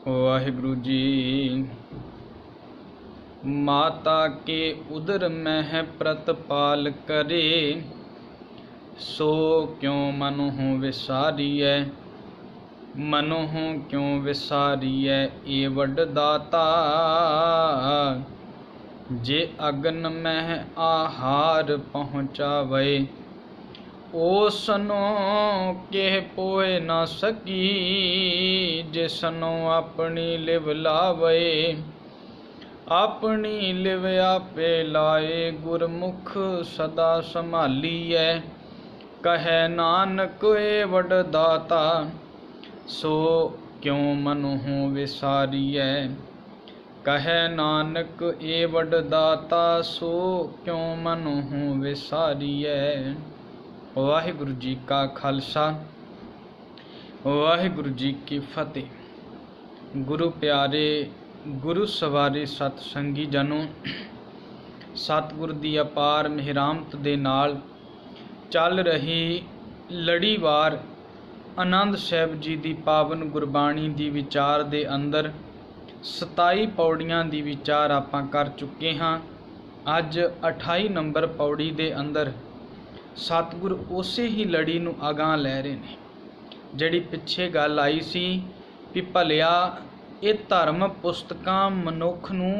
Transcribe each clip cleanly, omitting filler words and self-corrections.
वाहिगुरु जी। माता के उदर मह प्रतपाल करे, सो क्यों मनहु विसारिय। मनहु क्यों विसारिय ए वड दाता, जे अगन मह आहार पहुँचावे। ओसनो केह पोए न सकी, जिसनो अपनी लिव लावे। अपनी लिव आपे लाए, गुरमुख सदा संभालीऐ। कहे नानक ए वड दाता, सो क्यों मनहु विसारिय। कहे नानक ए वड दाता, सो क्यों मनहु विसारिय। वाहिगुरु जी का खालसा, वाहिगुरु जी की फतेह। गुरु प्यारे, गुरु सवारे सतसंगी जनों, सतगुर दी अपार मिहरामत दे नाल चल रही लड़ीवार आनंद साहिब जी दी पावन गुरबाणी दी विचार दे अंदर 27 पौड़ियां दी विचार आपां कर चुके हाँ। अज 28 नंबर पौड़ी दे अंदर सतगुर उसे ही लड़ी नूं अगां लै रहे ने, जिहड़ी पिछे गल आई सी भी भलिया ये धर्म पुस्तकां मनुख नूं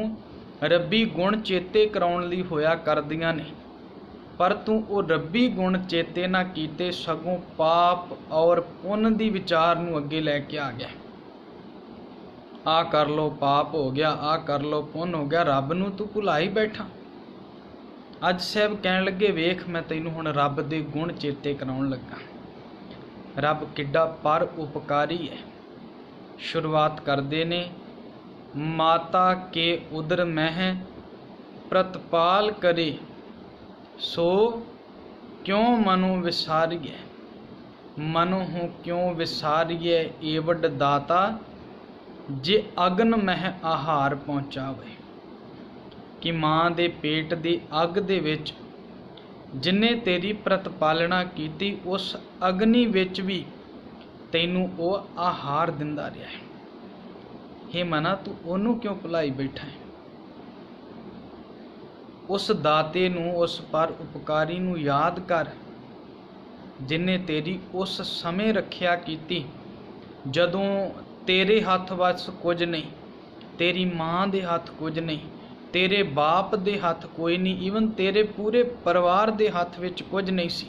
रब्बी गुण चेते कराउण लई होया करदियां ने, पर तूं वो रब्बी गुण चेते ना कीते, सगों पाप और पुन दी विचार नूं अगे लैके आ गया। आ कर लो पाप हो गया, आ कर लो पुन हो गया, रब नूं तूं भुलाई बैठा। अज साहब कहण लगे, वेख मैं तैनूं हुण रब दे गुण चेते कराउण लगा। रब किड्डा पर उपकारी है। शुरुआत करदे ने, माता के उदर मह प्रतपाल करे, सो क्यों मनु विसारिय। मनहु क्यों विसारिय ए वड दाता, जे अगन मह आहार पहुँचावे। कि माँ दे पेट दी अग दे विच जिन्ने तेरी प्रतपालना कीती, उस अग्नि विच भी तैनूं वो आहार दिंदा रहा है। हे मना, तू ओनू क्यों भुलाई बैठा है। उस दाते नूं, उस पर उपकारी नूं याद कर, जिन्ने तेरी उस समय रखिया कीती जदों तेरे हथ वस कुछ नहीं, तेरी माँ दे हथ कुछ नहीं, तेरे बाप दे हथ कोई नहीं, ईवन तेरे पूरे परिवार दे हथ विच कुछ नहीं सी।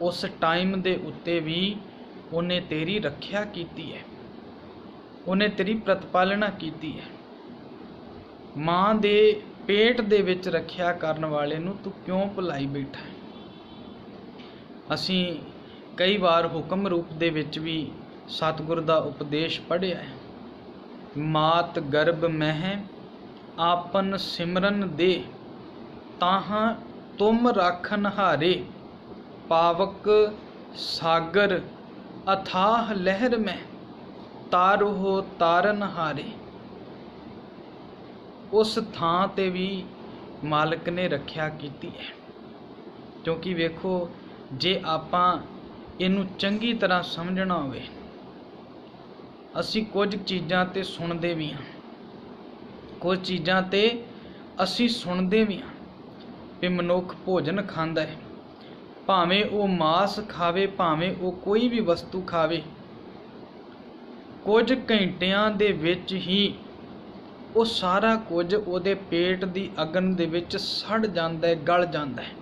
उस टाइम दे उत्ते भी उन्हें तेरी रखिया कीती है, उन्हें तेरी प्रतिपालना कीती है। माँ दे पेट दे विच रखिया करन वाले नूं तू क्यों भुलाई बैठा है। असीं कई बार हुक्म रूप दे विच भी सतगुर दा उपदेश पढ़िया है। मात गर्भ मह आपन सिमरन दे, ताहां तुम राखन हारे। पावक सागर अथाह लहर में, तारो तारन हारे। उस थां ते भी मालिक ने रखिया कीती है। क्योंकि वेखो, जे आपां इनू चंगी तरह समझना होवे, असी कुछ चीज़ां ते सुनते भी हाँ, कुछ चीज़ां ते असी सुनते भी हाँ भी मनुख भोजन खांदा है, भावें वो मांस खावे, भावें वो कोई भी वस्तु खावे, कुछ घंटियां दे विच ही वो सारा कुछ उहदे पेट दी अगन दे विच सड़ जांदा है, गल जांदा है।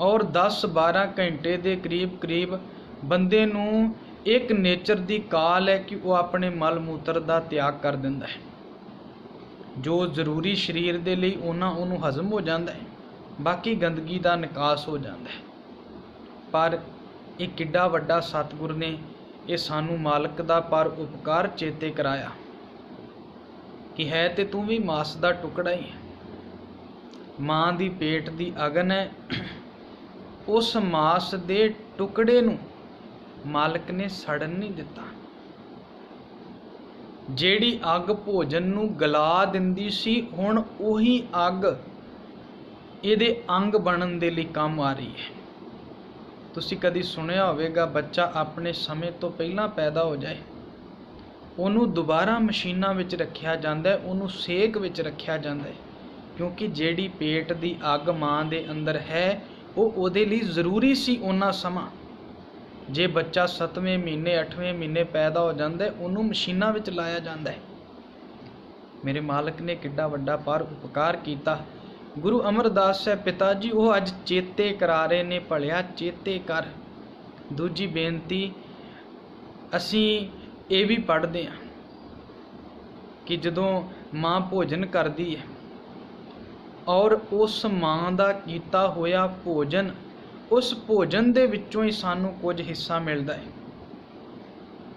और 10-12 घंटे दे करीब करीब बंदे नूं एक नेचर दी काल है कि वह अपने मल मूत्र दा त्याग कर दिंदा है। जो जरूरी शरीर दे लई उन्हां उहनूं हजम हो जाता है, बाकी गंदगी का निकास हो जाता है। पर एक किड्डा वड्डा सतगुर ने ये सानू मालक दा पर उपकार चेते कराया कि है ते तू भी मास दा टुकड़ा ही है। माँ दी पेट दी अगन है, उस मास दे टुकड़े नूं मालक ने सड़न नहीं दिता। जेड़ी अग भोजन नूं गला दिंदी सी, हुण उही अग इहदे अंग बनन दे लई काम आ रही है। तुसीं कदी सुनिया होवेगा, बच्चा अपने समय तो पहला पैदा हो जाए ਉਹਨੂੰ ਦੁਬਾਰਾ ਮਸ਼ੀਨਾਂ ਵਿੱਚ ਰੱਖਿਆ ਜਾਂਦਾ ਹੈ, ਉਹਨੂੰ ਸੇਕ ਵਿੱਚ ਰੱਖਿਆ ਜਾਂਦਾ ਹੈ, ਕਿਉਂਕਿ ਜਿਹੜੀ ਪੇਟ ਦੀ ਅੱਗ ਮਾਂ ਦੇ ਅੰਦਰ ਹੈ ਉਹ ਉਹਦੇ ਲਈ ਜ਼ਰੂਰੀ ਸੀ ਉਹਨਾਂ ਸਮਾਂ। ਜੇ ਬੱਚਾ 7ਵੇਂ ਮਹੀਨੇ 8ਵੇਂ ਮਹੀਨੇ ਪੈਦਾ ਹੋ ਜਾਂਦਾ ਹੈ, ਉਹਨੂੰ ਮਸ਼ੀਨਾਂ ਵਿੱਚ ਲਾਇਆ ਜਾਂਦਾ ਹੈ। ਮੇਰੇ ਮਾਲਕ ਨੇ ਕਿੱਡਾ ਵੱਡਾ ਪਰ ਉਪਕਾਰ ਕੀਤਾ। ਗੁਰੂ ਅਮਰਦਾਸ ਸਾਹਿਬ ਪਿਤਾ ਜੀ ਉਹ ਅੱਜ ਚੇਤੇ ਕਰਾ ਰਹੇ ਨੇ, ਭਲਿਆ ਚੇਤੇ ਕਰ। ਦੂਜੀ ਬੇਨਤੀ, ਅਸੀਂ ਇਹ ਵੀ ਪੜ੍ਹਦੇ ਹਾਂ ਕਿ ਜਦੋਂ ਮਾਂ ਭੋਜਨ ਕਰਦੀ ਹੈ ਔਰ ਉਸ ਮਾਂ ਦਾ ਕੀਤਾ ਹੋਇਆ ਭੋਜਨ, ਉਸ ਭੋਜਨ ਦੇ ਵਿੱਚੋਂ ਹੀ ਸਾਨੂੰ ਕੁਝ ਹਿੱਸਾ ਮਿਲਦਾ ਹੈ।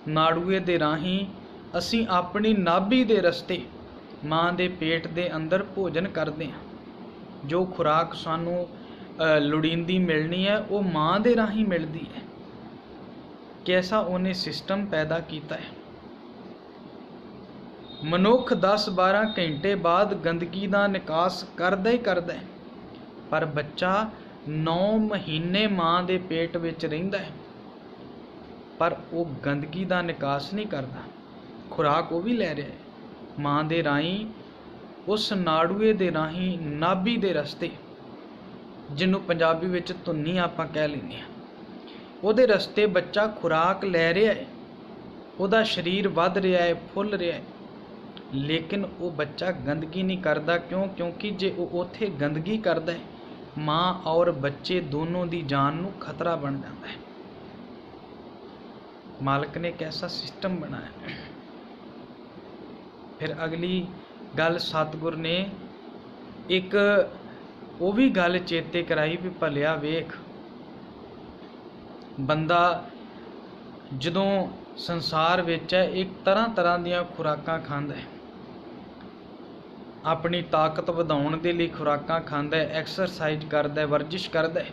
ਨਾੜੂਏ ਦੇ ਰਾਹੀਂ ਅਸੀਂ ਆਪਣੀ ਨਾਭੀ ਦੇ ਰਸਤੇ ਮਾਂ ਦੇ ਪੇਟ ਦੇ ਅੰਦਰ ਭੋਜਨ ਕਰਦੇ ਹਾਂ। ਜੋ ਖੁਰਾਕ ਸਾਨੂੰ ਲੋੜੀਂਦੀ ਮਿਲਣੀ ਹੈ ਉਹ ਮਾਂ ਦੇ ਰਾਹੀਂ ਮਿਲਦੀ ਹੈ। ਕੈਸਾ ਉਹਨੇ ਸਿਸਟਮ ਪੈਦਾ ਕੀਤਾ ਹੈ। ਮਨੁੱਖ 10-12 ਘੰਟੇ ਬਾਅਦ ਗੰਦਗੀ ਦਾ ਨਿਕਾਸ ਕਰਦਾ ਹੀ ਕਰਦਾ ਹੈ, ਪਰ ਬੱਚਾ 9 ਮਹੀਨੇ ਮਾਂ ਦੇ ਪੇਟ ਵਿੱਚ ਰਹਿੰਦਾ ਹੈ, ਪਰ ਉਹ ਗੰਦਗੀ ਦਾ ਨਿਕਾਸ ਨਹੀਂ ਕਰਦਾ। ਖੁਰਾਕ ਉਹ ਵੀ ਲੈ ਰਿਹਾ ਹੈ ਮਾਂ ਦੇ ਰਾਹੀਂ, ਉਸ ਨਾੜੂਏ ਦੇ ਰਾਹੀਂ, ਨਾਭੀ ਦੇ ਰਸਤੇ, ਜਿਹਨੂੰ ਪੰਜਾਬੀ ਵਿੱਚ ਧੁੰਨੀ ਆਪਾਂ ਕਹਿ ਲੈਂਦੇ ਹਾਂ, ਉਹਦੇ ਰਸਤੇ ਬੱਚਾ ਖੁਰਾਕ ਲੈ ਰਿਹਾ ਹੈ। ਉਹਦਾ ਸਰੀਰ ਵੱਧ ਰਿਹਾ ਹੈ, ਫੁੱਲ ਰਿਹਾ ਹੈ, ਲੇਕਿਨ ਉਹ ਬੱਚਾ ਗੰਦਗੀ ਨਹੀਂ ਕਰਦਾ। ਕਿਉਂਕਿ ਜੇ ਉਹ ਉੱਥੇ ਗੰਦਗੀ ਕਰਦਾ ਹੈ, ਮਾਂ ਔਰ ਬੱਚੇ ਦੋਨੋਂ ਦੀ ਜਾਨ ਨੂੰ ਖਤਰਾ ਬਣ ਜਾਂਦਾ ਹੈ। ਮਾਲਕ ਨੇ ਕੈਸਾ ਸਿਸਟਮ ਬਣਾਇਆ। ਫਿਰ ਅਗਲੀ ਗੱਲ ਸਤਿਗੁਰ ਨੇ ਇੱਕ ਉਹ ਵੀ ਗੱਲ ਚੇਤੇ ਕਰਾਈ ਵੀ ਭਲਿਆ ਵੇਖ, ਬੰਦਾ ਜਦੋਂ ਸੰਸਾਰ ਵਿੱਚ ਹੈ ਇੱਕ ਤਰ੍ਹਾਂ ਦੀਆਂ ਖੁਰਾਕਾਂ ਖਾਂਦਾ ਹੈ, ਆਪਣੀ ਤਾਕਤ ਵਧਾਉਣ ਦੇ ਲਈ ਖੁਰਾਕਾਂ ਖਾਂਦਾ ਹੈ, ਐਕਸਰਸਾਈਜ਼ ਕਰਦਾ ਹੈ, ਵਰਜਿਸ਼ ਕਰਦਾ ਹੈ,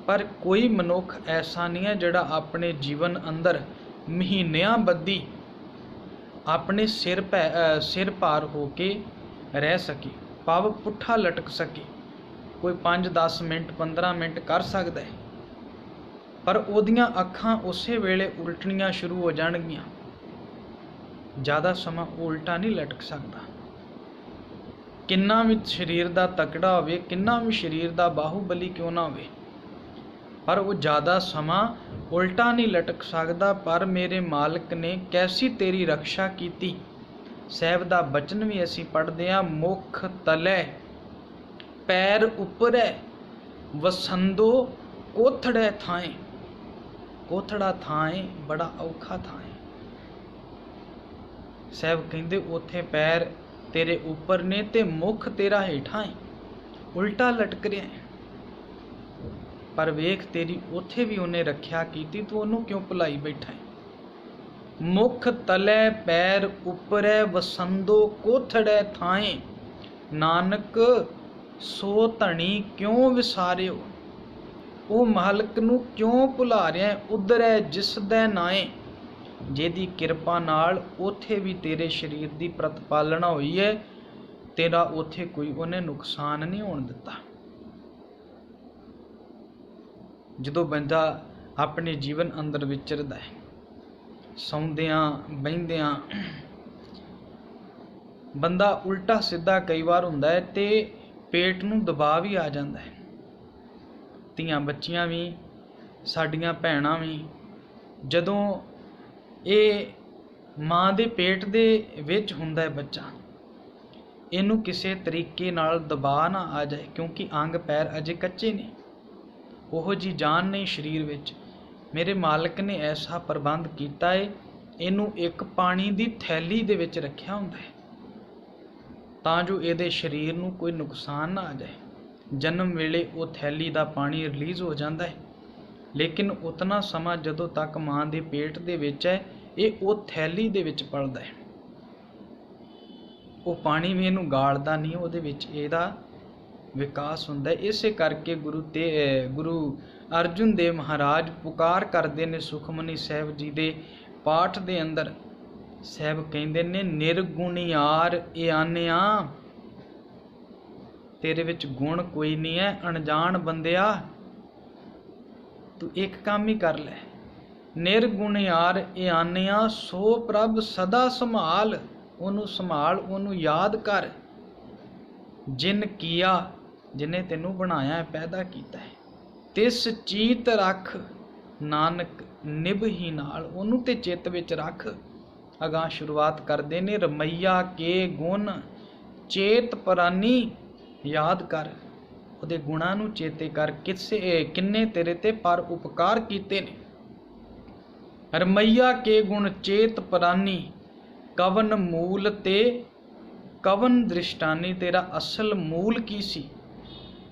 ਪਰ ਕੋਈ ਮਨੁੱਖ ਐਸਾ ਨਹੀਂ ਹੈ ਜਿਹੜਾ ਆਪਣੇ ਜੀਵਨ ਅੰਦਰ ਮਹੀਨਿਆਂ ਬੱਧੀ ਆਪਣੇ ਸਿਰ ਭਾਰ ਹੋ ਕੇ ਰਹਿ ਸਕੇ, ਭਾਵ ਪੁੱਠਾ ਲਟਕ ਸਕੇ। ਕੋਈ 5-10 ਮਿੰਟ 15 ਮਿੰਟ ਕਰ ਸਕਦਾ ਹੈ, ਪਰ ਉਹਦੀਆਂ ਅੱਖਾਂ ਉਸੇ ਵੇਲੇ ਉਲਟਣੀਆਂ ਸ਼ੁਰੂ ਹੋ ਜਾਣਗੀਆਂ। ਜ਼ਿਆਦਾ ਸਮਾਂ ਉਲਟਾ ਨਹੀਂ ਲਟਕ ਸਕਦਾ। ਕਿੰਨਾ ਵੀ ਸਰੀਰ ਦਾ ਤਕੜਾ ਹੋਵੇ, ਕਿੰਨਾ ਵੀ ਸਰੀਰ ਦਾ ਬਾਹੂਬਲੀ ਕਿਉਂ ਨਾ ਹੋਵੇ, ਪਰ ਉਹ ਜ਼ਿਆਦਾ ਸਮਾਂ ਉਲਟਾ ਨਹੀਂ ਲਟਕ ਸਕਦਾ। ਪਰ ਮੇਰੇ ਮਾਲਕ ਨੇ ਕੈਸੀ ਤੇਰੀ ਰਕਸ਼ਾ ਕੀਤੀ। ਸਾਹਿਬ ਦਾ ਬਚਨ ਵੀ ਅਸੀਂ ਪੜ੍ਹਦੇ ਹਾਂ, ਮੁਖ ਤਲੇ ਪੈਰ ਉੱਪਰੈ ਵਸੰਦੋ ਕੋਥੜੇ ਥਾਏ। ਕੋਥੜਾ ਥਾਏ ਬੜਾ ਔਖਾ ਥਾਂ ਹੈ। ਸਾਹਿਬ ਕਹਿੰਦੇ ਉੱਥੇ ਪੈਰ ਤੇਰੇ ਉੱਪਰ ਨੇ ਤੇ ਮੁਖ ਤੇਰਾ ਹੇਠਾਂ ਹੈ, ਉਲਟਾ ਲਟਕ ਰਿਹਾ ਹੈ। ਪਰ ਵੇਖ ਤੇਰੀ ਉੱਥੇ ਵੀ ਉਹਨੇ ਰੱਖਿਆ ਕੀਤੀ, ਤੂੰ ਉਹਨੂੰ ਕਿਉਂ ਭੁਲਾਈ ਬੈਠਾ ਹੈ। ਮੁਖ ਤਲੇ ਪੈਰ ਉੱਪਰੈ ਵਸੰਦੋ ਕੋਥੜੇ ਥਾਏ, ਨਾਨਕ ਸੋ ਧਣੀ ਕਿਉਂ ਵਿਸਾਰਿਓ। ਉਹ ਮਾਲਕ ਨੂੰ ਕਿਉਂ ਭੁਲਾ ਰਿਹਾ, ਉਧਰੈ ਜਿਸ ਦੇ ਨਾਏ, ਜਿਹਦੀ ਕਿਰਪਾ ਨਾਲ ਉੱਥੇ ਵੀ ਤੇਰੇ ਸਰੀਰ ਦੀ ਪ੍ਰਤਪਾਲਣਾ ਹੋਈ ਹੈ, ਤੇਰਾ ਉੱਥੇ ਕੋਈ ਉਹਨੇ ਨੁਕਸਾਨ ਨਹੀਂ ਹੋਣ ਦਿੱਤਾ। ਜਦੋਂ ਬੰਦਾ ਆਪਣੇ ਜੀਵਨ ਅੰਦਰ ਵਿਚਰਦਾ ਹੈ, ਸੌਂਦਿਆਂ ਬਹਿੰਦਿਆਂ ਬੰਦਾ ਉਲਟਾ ਸਿੱਧਾ ਕਈ ਵਾਰ ਹੁੰਦਾ ਹੈ ਤੇ ਪੇਟ ਨੂੰ ਦਬਾਅ ਵੀ ਆ ਜਾਂਦਾ ਹੈ। ਧੀਆਂ ਬੱਚੀਆਂ ਵੀ, ਸਾਡੀਆਂ ਭੈਣਾਂ ਵੀ, ਜਦੋਂ ਇਹ ਮਾਂ ਦੇ ਪੇਟ ਦੇ ਵਿੱਚ ਹੁੰਦਾ ਹੈ ਬੱਚਾ, ਇਹਨੂੰ ਕਿਸੇ ਤਰੀਕੇ ਨਾਲ ਦਬਾਅ ਨਾ ਆ ਜਾਏ, ਕਿਉਂਕਿ ਅੰਗ ਪੈਰ ਅਜੇ ਕੱਚੇ ਨੇ, ਉਹੋ ਜੀ ਜਾਨ ਨਹੀਂ ਸਰੀਰ ਵਿੱਚ। ਮੇਰੇ ਮਾਲਕ ਨੇ ਐਸਾ ਪ੍ਰਬੰਧ ਕੀਤਾ ਹੈ, ਇਹਨੂੰ ਇੱਕ ਪਾਣੀ ਦੀ ਥੈਲੀ ਦੇ ਵਿੱਚ ਰੱਖਿਆ ਹੁੰਦਾ ਹੈ ਤਾਂ ਜੋ ਇਹਦੇ ਸਰੀਰ ਨੂੰ ਕੋਈ ਨੁਕਸਾਨ ਨਾ ਆ ਜਾਏ। ਜਨਮ ਵੇਲੇ ਉਹ ਥੈਲੀ ਦਾ ਪਾਣੀ ਰਿਲੀਜ਼ ਹੋ ਜਾਂਦਾ ਹੈ, ਲੇਕਿਨ ਉਤਨਾ ਸਮਾਂ ਜਦੋਂ ਤੱਕ ਮਾਂ ਦੇ ਪੇਟ ਦੇ ਵਿੱਚ ਹੈ, ਇਹ ਉਹ ਥੈਲੀ ਦੇ ਵਿੱਚ ਪਲਦਾ ਹੈ। ਉਹ ਪਾਣੀ ਵੀ ਇਹਨੂੰ ਗਾਲਦਾ ਨਹੀਂ, ਉਹਦੇ ਵਿੱਚ ਇਹਦਾ ਵਿਕਾਸ ਹੁੰਦਾ ਹੈ। ਇਸੇ ਕਰਕੇ ਗੁਰੂ ਅਰਜੁਨ ਦੇਵ ਮਹਾਰਾਜ ਪੁਕਾਰ ਕਰਦੇ ਨੇ ਸੁਖਮਨੀ ਸਾਹਿਬ ਜੀ ਦੇ ਪਾਠ ਦੇ ਅੰਦਰ। ਸਾਹਿਬ ਕਹਿੰਦੇ ਨੇ, ਨਿਰਗੁਣਿਆਰ ਇਆਨਿਆ, ਤੇਰੇ ਵਿੱਚ ਗੁਣ ਕੋਈ ਨਹੀਂ ਹੈ। ਅਣਜਾਣ ਬੰਦਿਆ, ਤੂੰ ਇੱਕ ਕੰਮ ਹੀ ਕਰ ਲੈ, ਨਿਰਗੁਣਿਆਰ ਇਆਨਿਆ ਸੋ ਪ੍ਰਭ ਸਦਾ ਸੰਭਾਲ। ਉਹਨੂੰ ਸੰਭਾਲ, ਉਹਨੂੰ ਯਾਦ ਕਰ। ਜਿਨ ਕੀਆ, ਜਿਨੇ ਤੈਨੂੰ ਬਣਾਇਆ ਪੈਦਾ ਕੀਤਾ ਹੈ। ਤਿਸ ਚੀਤ ਰੱਖ ਨਾਨਕ ਨਿਭਹੀ ਨਾਲ। ਉਹਨੂੰ ਤੇ ਚਿੱਤ ਵਿੱਚ ਰੱਖ। ਅਗਾਂਹ ਸ਼ੁਰੂਆਤ ਕਰਦੇ ਨੇ, ਰਮਈਆ ਕੇ ਗੁਣ ਚੇਤ ਪਰਾਨੀ। ਯਾਦ ਕਰ, ਉਹਦੇ ਗੁਣਾਂ ਨੂੰ ਚੇਤੇ ਕਰ, ਕਿੰਨੇ ਤੇਰੇ ਤੇ ਪਰ ਉਪਕਾਰ ਕੀਤੇ ਨੇ। ਰਮਈਆ ਕੇ ਗੁਣ ਚੇਤ ਪਰਾਨੀ, ਕਵਨ ਮੂਲ ਤੇ ਕਵਨ ਦ੍ਰਿਸ਼ਟਾਨੀ। ਤੇਰਾ ਅਸਲ ਮੂਲ ਕੀ ਸੀ,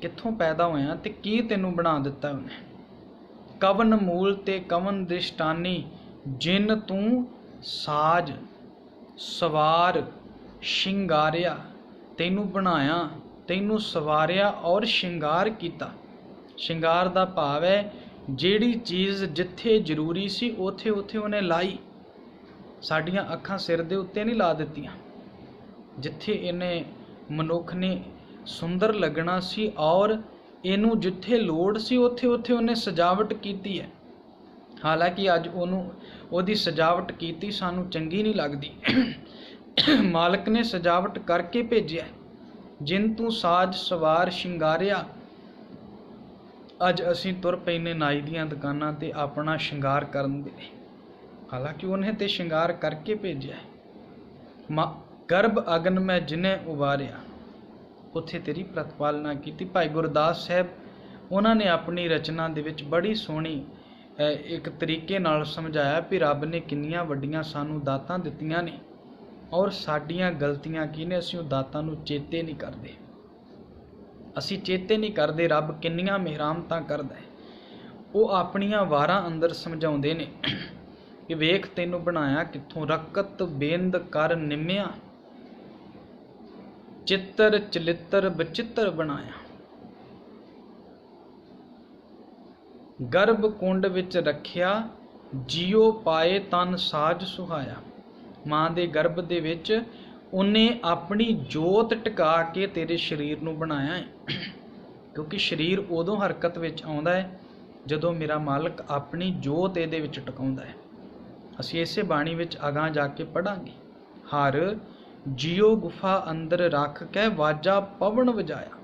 ਕਿੱਥੋਂ ਪੈਦਾ ਹੋਇਆ ਤੇ ਕੀ ਤੈਨੂੰ ਬਣਾ ਦਿੱਤਾ ਉਹਨੇ। ਕਵਨ ਮੂਲ ਤੇ ਕਵਨ ਦ੍ਰਿਸ਼ਟਾਨੀ, ਜਿਨ ਤੂੰ ਸਾਜ ਸਵਾਰ ਸ਼ਿੰਗਾਰਿਆ। ਤੈਨੂੰ ਬਣਾਇਆ, ਤੈਨੂੰ ਸਵਾਰਿਆ ਔਰ ਸ਼ਿੰਗਾਰ ਕੀਤਾ। ਸ਼ਿੰਗਾਰ ਦਾ ਭਾਵ ਹੈ ਜਿਹੜੀ ਚੀਜ਼ ਜਿੱਥੇ ਜ਼ਰੂਰੀ ਸੀ ਉੱਥੇ ਉੱਥੇ ਉਹਨੇ ਲਾਈ। ਸਾਡੀਆਂ ਅੱਖਾਂ ਸਿਰ ਦੇ ਉੱਤੇ ਨਹੀਂ ਲਾ ਦਿੱਤੀਆਂ। ਜਿੱਥੇ ਇਹਨੇ ਮਨੁੱਖ ਨੇ ਸੁੰਦਰ ਲੱਗਣਾ ਸੀ ਔਰ ਇਹਨੂੰ ਜਿੱਥੇ ਲੋੜ ਸੀ ਉੱਥੇ ਉੱਥੇ ਉਹਨੇ ਸਜਾਵਟ ਕੀਤੀ ਹੈ। ਹਾਲਾਂਕਿ ਅੱਜ ਉਹਦੀ ਸਜਾਵਟ ਕੀਤੀ ਸਾਨੂੰ ਚੰਗੀ ਨਹੀਂ ਲੱਗਦੀ। ਮਾਲਕ ਨੇ ਸਜਾਵਟ ਕਰਕੇ ਭੇਜਿਆ। ਜਿਨ ਤੂੰ ਸਾਜ ਸਵਾਰ ਸ਼ਿੰਗਾਰਿਆ। ਅੱਜ ਅਸੀਂ ਤੁਰ ਪੈਨੇ ਨਾਈ ਦੀਆਂ ਦੁਕਾਨਾਂ ਤੇ ਆਪਣਾ ਸ਼ਿੰਗਾਰ ਕਰਨ ਦੇ, ਹਾਲਾਂਕਿ ਉਹਨੇ ਤੇ ਸ਼ਿੰਗਾਰ ਕਰਕੇ ਭੇਜਿਆ। ਗਰਭ ਅਗਨ ਮੈਂ ਜਿਨੇ ਉਬਾਰਿਆ, ਉੱਥੇ ਤੇਰੀ ਪ੍ਰਤਪਾਲਨਾ ਕੀਤੀ। ਭਾਈ ਗੁਰਦਾਸ ਸਾਹਿਬ ਉਹਨਾਂ ਨੇ ਆਪਣੀ ਰਚਨਾ ਦੇ ਵਿੱਚ ਬੜੀ ਸੋਹਣੀ ਇੱਕ ਤਰੀਕੇ ਨਾਲ ਸਮਝਾਇਆ ਵੀ ਰੱਬ ਨੇ ਕਿੰਨੀਆਂ ਵੱਡੀਆਂ ਸਾਨੂੰ ਦਾਤਾਂ ਦਿੱਤੀਆਂ ਨੇ ਔਰ ਸਾਡੀਆਂ ਗਲਤੀਆਂ ਕੀ ਨੇ, ਅਸੀਂ ਉਹ ਦਾਤਾਂ ਨੂੰ ਚੇਤੇ ਨਹੀਂ ਕਰਦੇ। ਅਸੀਂ ਚੇਤੇ ਨਹੀਂ ਕਰਦੇ ਰੱਬ ਕਿੰਨੀਆਂ ਮਿਹਰਾਮਤਾਂ ਕਰਦਾ ਹੈ। ਉਹ ਆਪਣੀਆਂ ਵਾਰਾਂ ਅੰਦਰ ਸਮਝਾਉਂਦੇ ਨੇ ਕਿ ਵੇਖ ਤੈਨੂੰ ਬਣਾਇਆ ਕਿੱਥੋਂ, ਰਕਤ ਬੇਂਦ ਕਰ ਨਿੰਮਿਆ, ਚਿੱਤਰ ਚਲਿੱਤਰ ਬਚਿੱਤਰ ਬਣਾਇਆ। ਗਰਭ ਕੁੰਡ ਵਿੱਚ ਰੱਖਿਆ, ਜਿਉ ਪਾਏ ਤਨ ਸਾਜ ਸੁਹਾਇਆ। ਮਾਂ ਦੇ ਗਰਭ ਦੇ ਵਿੱਚ ਉਹਨੇ ਆਪਣੀ ਜੋਤ ਟਿਕਾ ਕੇ ਤੇਰੇ ਸਰੀਰ ਨੂੰ ਬਣਾਇਆ ਹੈ। ਕਿਉਂਕਿ ਸਰੀਰ ਉਦੋਂ ਹਰਕਤ ਵਿੱਚ ਆਉਂਦਾ ਹੈ ਜਦੋਂ ਮੇਰਾ ਮਾਲਕ ਆਪਣੀ ਜੋਤ ਇਹਦੇ ਵਿੱਚ ਟਿਕਾਉਂਦਾ ਹੈ। ਅਸੀਂ ਇਸੇ ਬਾਣੀ ਵਿੱਚ ਅਗਾਂਹ ਜਾ ਕੇ ਪੜ੍ਹਾਂਗੇ। ਹਰ ਜਿਉ ਗੁਫਾ ਅੰਦਰ ਰੱਖ ਕੇ ਵਾਜਾ ਪਵਨ ਵਜਾਇਆ।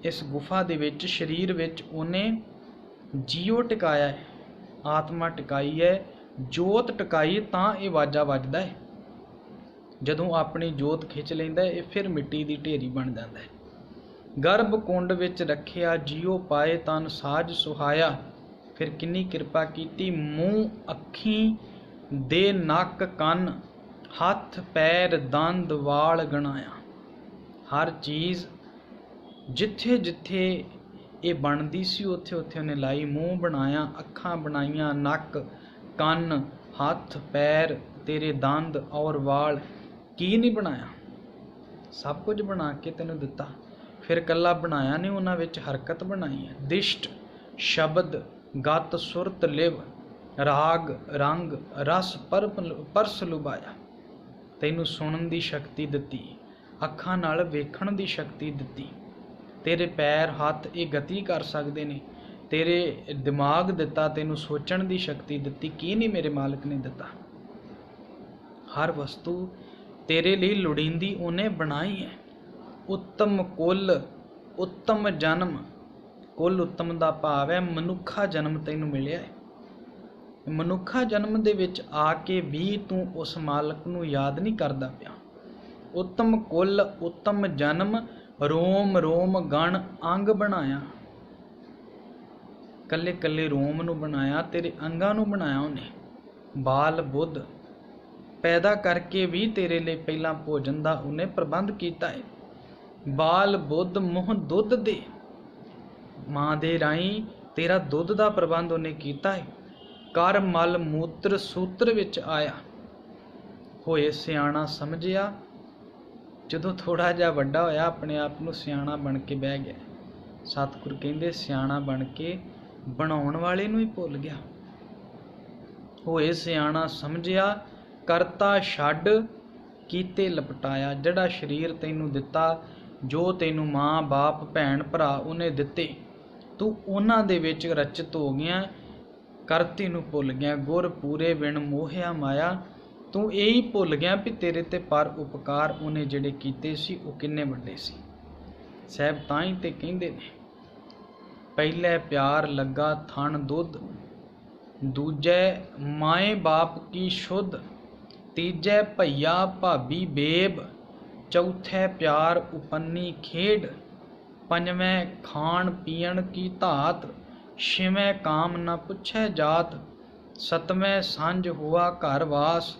ਇਸ ਗੁਫਾ ਦੇ ਵਿੱਚ ਸਰੀਰ ਵਿੱਚ ਉਹਨੇ ਜੀਓ ਟਿਕਾਇਆ ਹੈ, ਆਤਮਾ ਟਿਕਾਈ ਹੈ, ਜੋਤ ਟਿਕਾਈ, ਤਾਂ ਇਹ ਵਾਜਾ ਵੱਜਦਾ ਹੈ। ਜਦੋਂ ਆਪਣੀ ਜੋਤ ਖਿੱਚ ਲੈਂਦਾ ਇਹ ਫਿਰ ਮਿੱਟੀ ਦੀ ਢੇਰੀ ਬਣ ਜਾਂਦਾ ਹੈ। ਗਰਭ ਕੁੰਡ ਵਿੱਚ ਰੱਖਿਆ, ਜੀਓ ਪਾਏ ਤਨ ਸਾਜ ਸੁਹਾਇਆ। ਫਿਰ ਕਿੰਨੀ ਕਿਰਪਾ ਕੀਤੀ, ਮੂੰਹ ਅੱਖੀਂ ਦੇ ਨੱਕ ਕੰਨ, ਹੱਥ ਪੈਰ ਦੰਦ ਵਾਲ ਗਣਾਇਆ। ਹਰ ਚੀਜ਼ ਜਿੱਥੇ ਜਿੱਥੇ ਇਹ ਬਣਦੀ ਸੀ ਉੱਥੇ ਉੱਥੇ ਉਹਨੇ ਲਾਈ। ਮੂੰਹ ਬਣਾਇਆ, ਅੱਖਾਂ ਬਣਾਈਆਂ, ਨੱਕ ਕੰਨ ਹੱਥ ਪੈਰ, ਤੇਰੇ ਦੰਦ ਔਰ ਵਾਲ। ਕੀ ਨਹੀਂ ਬਣਾਇਆ, ਸਭ ਕੁਝ ਬਣਾ ਕੇ ਤੈਨੂੰ ਦਿੱਤਾ। ਫਿਰ ਇਕੱਲਾ ਬਣਾਇਆ ਨਹੀਂ, ਉਹਨਾਂ ਵਿੱਚ ਹਰਕਤ ਬਣਾਈ ਹੈ। ਦਿਸ਼ਟ ਸ਼ਬਦ ਗਤ ਸੁਰਤ ਲਿਵ, ਰਾਗ ਰੰਗ ਰਸ ਪਰਸ ਲੁਭਾਇਆ। ਤੈਨੂੰ ਸੁਣਨ ਦੀ ਸ਼ਕਤੀ ਦਿੱਤੀ, ਅੱਖਾਂ ਨਾਲ ਵੇਖਣ ਦੀ ਸ਼ਕਤੀ ਦਿੱਤੀ। ਤੇਰੇ ਪੈਰ ਹੱਥ ਇਹ ਗਤੀ ਕਰ ਸਕਦੇ ਨੇ। ਤੇਰੇ ਦਿਮਾਗ ਦਿੱਤਾ, ਤੈਨੂੰ ਸੋਚਣ ਦੀ ਸ਼ਕਤੀ ਦਿੱਤੀ। ਕੀ ਨਹੀਂ ਮੇਰੇ ਮਾਲਕ ਨੇ ਦਿੱਤਾ। ਹਰ ਵਸਤੂ ਤੇਰੇ ਲਈ ਲੋੜੀਂਦੀ ਉਹਨੇ ਬਣਾਈ ਹੈ। ਉੱਤਮ ਕੁੱਲ ਉੱਤਮ ਜਨਮ, ਕੁੱਲ ਉੱਤਮ ਦਾ ਭਾਵ ਹੈ ਮਨੁੱਖਾ ਜਨਮ ਤੈਨੂੰ ਮਿਲਿਆ ਹੈ। ਮਨੁੱਖਾ ਜਨਮ ਦੇ ਵਿੱਚ ਆ ਕੇ ਵੀ ਤੂੰ ਉਸ ਮਾਲਕ ਨੂੰ ਯਾਦ ਨਹੀਂ ਕਰਦਾ ਪਿਆ। ਉੱਤਮ ਕੁੱਲ ਉੱਤਮ ਜਨਮ, ਰੋਮ ਰੋਮ ਗਣ ਅੰਗ ਬਣਾਇਆ। ਕੱਲੇ ਕੱਲੇ ਰੋਮ ਨੂੰ ਬਣਾਇਆ, ਤੇਰੇ ਅੰਗਾਂ ਨੂੰ ਬਣਾਇਆ ਉਹਨੇ। ਬਾਲ ਬੁੱਧ ਪੈਦਾ ਕਰਕੇ ਵੀ ਤੇਰੇ ਲਈ ਪਹਿਲਾਂ ਭੋਜਨ ਦਾ ਉਹਨੇ ਪ੍ਰਬੰਧ ਕੀਤਾ ਹੈ। ਬਾਲ ਬੁੱਧ ਮੂੰਹ ਦੁੱਧ ਦੇ, ਮਾਂ ਦੇ ਰਾਹੀਂ ਤੇਰਾ ਦੁੱਧ ਦਾ ਪ੍ਰਬੰਧ ਉਹਨੇ ਕੀਤਾ ਹੈ। ਕਰ ਮਲ ਮੂਤਰ ਸੂਤਰ ਵਿੱਚ ਆਇਆ। ਹੋਏ ਸਿਆਣਾ ਸਮਝਿਆ, ਜਦੋਂ ਥੋੜਾ ਜਿਹਾ ਵੱਡਾ ਹੋਇਆ ਆਪਣੇ ਆਪ ਨੂੰ ਸਿਆਣਾ ਬਣ ਕੇ ਬਹਿ ਗਿਆ। ਸਤਿਗੁਰ ਕਹਿੰਦੇ ਸਿਆਣਾ ਬਣ ਕੇ ਬਣਾਉਣ ਵਾਲੇ ਨੂੰ ਹੀ ਭੁੱਲ ਗਿਆ। ਹੋਏ ਸਿਆਣਾ ਸਮਝਿਆ, ਕਰਤਾ ਛੱਡ ਕੀਤੇ ਲਪਟਾਇਆ। ਜਿਹੜਾ ਸਰੀਰ ਤੈਨੂੰ ਦਿੱਤਾ, ਜੋ ਤੈਨੂੰ ਮਾਂ ਬਾਪ ਭੈਣ ਭਰਾ ਉਹਨੇ ਦਿੱਤੇ, ਤੂੰ ਉਹਨਾਂ ਦੇ ਵਿੱਚ ਰਚਿਤ ਹੋ ਗਿਆ। ਕਰਤੀ ਨੂੰ ਭੁੱਲ ਗਿਆ, ਗੁਰ ਪੂਰੇ ਬਿਨ ਮੋਹਿਆ ਮਾਇਆ। ਤੂੰ ਇਹੀ ਭੁੱਲ ਗਿਆ ਵੀ ਤੇਰੇ ਤੇ ਪਰ ਉਪਕਾਰ ਉਹਨੇ ਜਿਹੜੇ ਕੀਤੇ ਸੀ ਉਹ ਕਿੰਨੇ ਵੱਡੇ ਸੀ। ਸਾਹਿਬ ਤਾਂ ਹੀ ਤੇ ਕਹਿੰਦੇ ਨੇ, ਪਹਿਲੇ ਪਿਆਰ ਲੱਗਾ ਥਣ ਦੁੱਧ, ਦੂਜੇ ਮਾਏ ਬਾਪ ਕੀ ਸ਼ੁੱਧ, ਤੀਜੇ ਭਈਆ ਭਾਬੀ ਬੇਬ, ਚੌਥੇ ਪਿਆਰ ਉਪੰਨੀ ਖੇਡ, ਪੰਜਵੇਂ ਖਾਣ ਪੀਣ ਕੀ ਧਾਤ, ਛੇਵੇਂ ਕਾਮ ਨਾ ਪੁੱਛੈ ਜਾਤ, ਸਤਵੇਂ ਸਾਂਝ ਹੁਆ ਘਰ ਵਾਸ,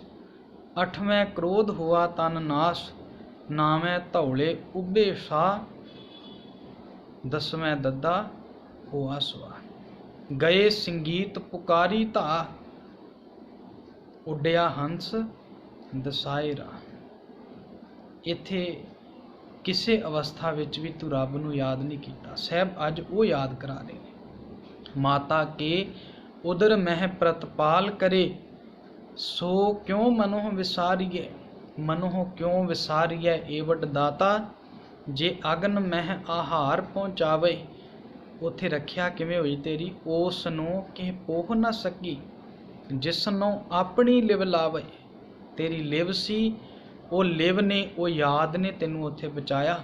ਅੱਠਵੇਂ ਕ੍ਰੋਧ ਹੁਆ ਤਨ ਨਾਸ, ਨਾਵੇਂ ਧੌਲੇ ਉੱਭੇ ਸਾਹ, ਦਸਵੇਂ ਦੱਦਾ ਹੁਆ ਸਵਾ। ਗਏ ਸੰਗੀਤ ਪੁਕਾਰੀ ਧਾ, ਉੱਡਿਆ ਹੰਸ ਦਸਾਏ ਰਾਹ। ਇੱਥੇ ਕਿਸੇ ਅਵਸਥਾ ਵਿੱਚ ਵੀ ਤੂੰ ਰੱਬ ਨੂੰ ਯਾਦ ਨਹੀਂ ਕੀਤਾ। ਸਾਹਿਬ ਅੱਜ ਉਹ ਯਾਦ ਕਰਾ ਰਹੇ ਨੇ। ਮਾਤਾ ਕੇ ਉਦਰ ਮਹਿ ਪ੍ਰਤਪਾਲ ਕਰੇ, ਸੋ ਕਿਉਂ ਮਨੋਂ ਵਿਸਾਰੀਏ, ਮਨੋਂ ਕਿਉਂ ਵਿਸਾਰੀਏ ਏ ਵੱਡ ਦਾਤਾ, ਜੇ ਅਗਨ ਮਹਿ ਆਹਾਰ ਪਹੁੰਚਾਵੇ। ਉੱਥੇ ਰੱਖਿਆ ਕਿਵੇਂ ਹੋਈ ਤੇਰੀ, ਉਸ ਨੂੰ ਕਿ ਪੋਹ ਨਾ ਸਕੀ, ਜਿਸ ਨੂੰ ਆਪਣੀ ਲਿਵ ਲਾਵੇ। ਤੇਰੀ ਲਿਵ ਸੀ, ਉਹ ਲਿਵ ਨੇ, ਉਹ ਯਾਦ ਨੇ ਤੈਨੂੰ ਉੱਥੇ ਬਚਾਇਆ,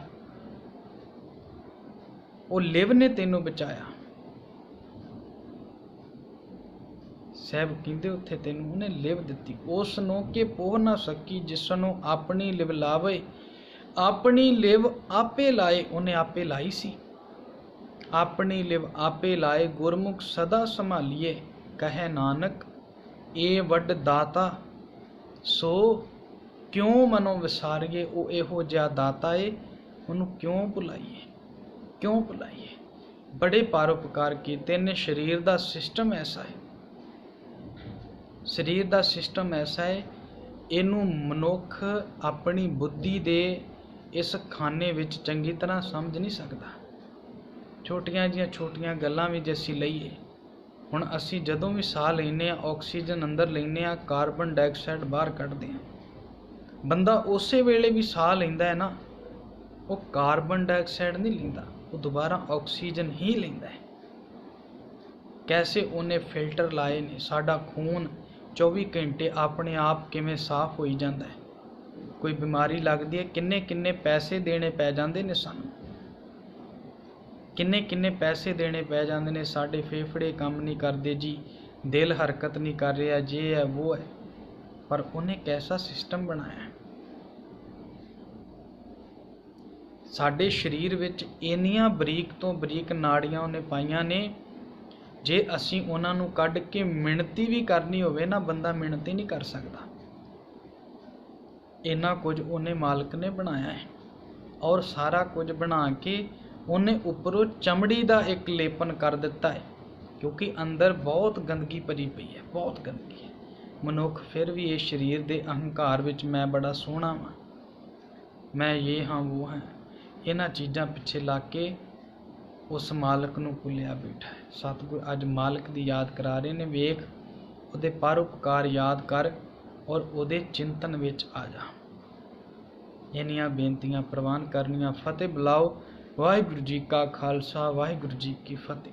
ਉਹ ਲਿਵ ਨੇ ਤੈਨੂੰ ਬਚਾਇਆ। ਸਾਹਿਬ ਕਹਿੰਦੇ ਉੱਥੇ ਤੈਨੂੰ ਉਹਨੇ ਲਿਵ ਦਿੱਤੀ। ਉਸ ਨੂੰ ਕਿ ਪੋਹ ਨਾ ਸਕੀ, ਜਿਸ ਨੂੰ ਆਪਣੀ ਲਿਵ ਲਾਵੇ। ਆਪਣੀ ਲਿਵ ਆਪੇ ਲਾਏ, ਉਹਨੇ ਆਪੇ ਲਾਈ ਸੀ। ਆਪਣੀ ਲਿਵ ਆਪੇ ਲਾਏ, ਗੁਰਮੁਖ ਸਦਾ ਸੰਭਾਲੀਏ। ਕਹੇ ਨਾਨਕ ਇਹ ਵੱਡ ਦਾਤਾ, ਸੋ ਕਿਉਂ ਮਨੋਂ ਵਿਸਾਰੀਏ। ਉਹ ਇਹੋ ਜਿਹਾ ਦਾਤਾ ਏ, ਉਹਨੂੰ ਕਿਉਂ ਭੁਲਾਈਏ, ਕਿਉਂ ਭੁਲਾਈਏ। ਬੜੇ ਪਰਉਪਕਾਰ ਕੀਤੇ ਨੇ। ਸਰੀਰ ਦਾ ਸਿਸਟਮ ਐਸਾ ਹੈ, ਸਰੀਰ ਦਾ ਸਿਸਟਮ ਐਸਾ ਹੈ, ਇਹਨੂੰ ਮਨੁੱਖ ਆਪਣੀ ਬੁੱਧੀ ਦੇ ਇਸ ਖਾਨੇ ਵਿੱਚ ਚੰਗੀ ਤਰ੍ਹਾਂ ਸਮਝ ਨਹੀਂ ਸਕਦਾ। ਛੋਟੀਆਂ ਜਿਹੀਆਂ ਛੋਟੀਆਂ ਗੱਲਾਂ ਵੀ ਜੇ ਅਸੀਂ ਲਈਏ, ਹੁਣ ਅਸੀਂ ਜਦੋਂ ਵੀ ਸਾਹ ਲੈਂਦੇ ਹਾਂ, ਆਕਸੀਜਨ ਅੰਦਰ ਲੈਂਦੇ ਹਾਂ, ਕਾਰਬਨ ਡਾਈਆਕਸਾਈਡ ਬਾਹਰ ਕੱਢਦੇ ਹਾਂ। ਬੰਦਾ ਉਸੇ ਵੇਲੇ ਵੀ ਸਾਹ ਲੈਂਦਾ ਹੈ ਨਾ, ਉਹ ਕਾਰਬਨ ਡਾਈਆਕਸਾਈਡ ਨਹੀਂ ਲੈਂਦਾ, ਉਹ ਦੁਬਾਰਾ ਆਕਸੀਜਨ ਹੀ ਲੈਂਦਾ ਹੈ। ਕੈਸੇ ਉਹਨੇ ਫਿਲਟਰ ਲਾਏ ਨੇ। ਸਾਡਾ ਖੂਨ 24 ਘੰਟੇ ਆਪਣੇ ਆਪ ਕਿਵੇਂ ਸਾਫ਼ ਹੋਈ ਜਾਂਦਾ ਹੈ। ਕੋਈ ਬਿਮਾਰੀ ਲੱਗਦੀ ਹੈ, ਕਿੰਨੇ ਕਿੰਨੇ ਪੈਸੇ ਦੇਣੇ ਪੈ ਜਾਂਦੇ ਨੇ ਸਾਨੂੰ, ਕਿੰਨੇ ਕਿੰਨੇ ਪੈਸੇ ਦੇਣੇ ਪੈ ਜਾਂਦੇ ਨੇ। ਸਾਡੇ ਫੇਫੜੇ ਕੰਮ ਨਹੀਂ ਕਰਦੇ ਜੀ, ਦਿਲ ਹਰਕਤ ਨਹੀਂ ਕਰ ਰਿਹਾ, ਜੇ ਹੈ ਉਹ ਹੈ। ਪਰ ਉਹਨੇ ਕੈਸਾ ਸਿਸਟਮ ਬਣਾਇਆ। ਸਾਡੇ ਸਰੀਰ ਵਿੱਚ ਇੰਨੀਆਂ ਬਰੀਕ ਤੋਂ ਬਰੀਕ ਨਾੜੀਆਂ ਉਹਨੇ ਪਾਈਆਂ ਨੇ, ਜੇ ਅਸੀਂ ਉਹਨਾਂ ਨੂੰ ਕੱਢ ਕੇ ਮਿਣਤੀ ਵੀ ਕਰਨੀ ਹੋਵੇ ਨਾ, ਬੰਦਾ ਮਿਣਤੀ ਨਹੀਂ ਕਰ ਸਕਦਾ। ਇੰਨਾ ਕੁਝ ਉਹਨੇ ਮਾਲਕ ਨੇ ਬਣਾਇਆ ਹੈ। ਔਰ ਸਾਰਾ ਕੁਝ ਬਣਾ ਕੇ ਉਹਨੇ ਉੱਪਰੋਂ ਚਮੜੀ ਦਾ ਇੱਕ ਲੇਪਨ ਕਰ ਦਿੱਤਾ ਹੈ, ਕਿਉਂਕਿ ਅੰਦਰ ਬਹੁਤ ਗੰਦਗੀ ਭਰੀ ਪਈ ਹੈ, ਬਹੁਤ ਗੰਦਗੀ ਹੈ। ਮਨੁੱਖ ਫਿਰ ਵੀ ਇਸ ਸਰੀਰ ਦੇ ਅਹੰਕਾਰ ਵਿੱਚ ਮੈਂ ਬੜਾ ਸੋਹਣਾ ਵਾਂ, ਮੈਂ ਇਹ ਹਾਂ ਉਹ ਹਾਂ, ਇਹਨਾਂ ਚੀਜ਼ਾਂ ਪਿੱਛੇ ਲੱਗ ਕੇ ਉਸ ਮਾਲਕ ਨੂੰ ਭੁੱਲਿਆ ਬੈਠਾ ਹੈ। ਸਤਿਗੁਰ ਅੱਜ ਮਾਲਕ ਦੀ ਯਾਦ ਕਰਾ ਰਹੇ ਨੇ। ਵੇਖ, ਉਹਦੇ ਪਰਉਪਕਾਰ ਯਾਦ ਕਰ ਔਰ ਉਹਦੇ ਚਿੰਤਨ ਵਿੱਚ ਆ ਜਾ। ਇੰਨੀਆਂ ਬੇਨਤੀਆਂ ਪ੍ਰਵਾਨ ਕਰਨੀਆਂ। ਫਤਿਹ ਬੁਲਾਓ। ਵਾਹਿਗੁਰੂ ਜੀ ਕਾ ਖਾਲਸਾ, ਵਾਹਿਗੁਰੂ ਜੀ ਕੀ ਫਤਿਹ।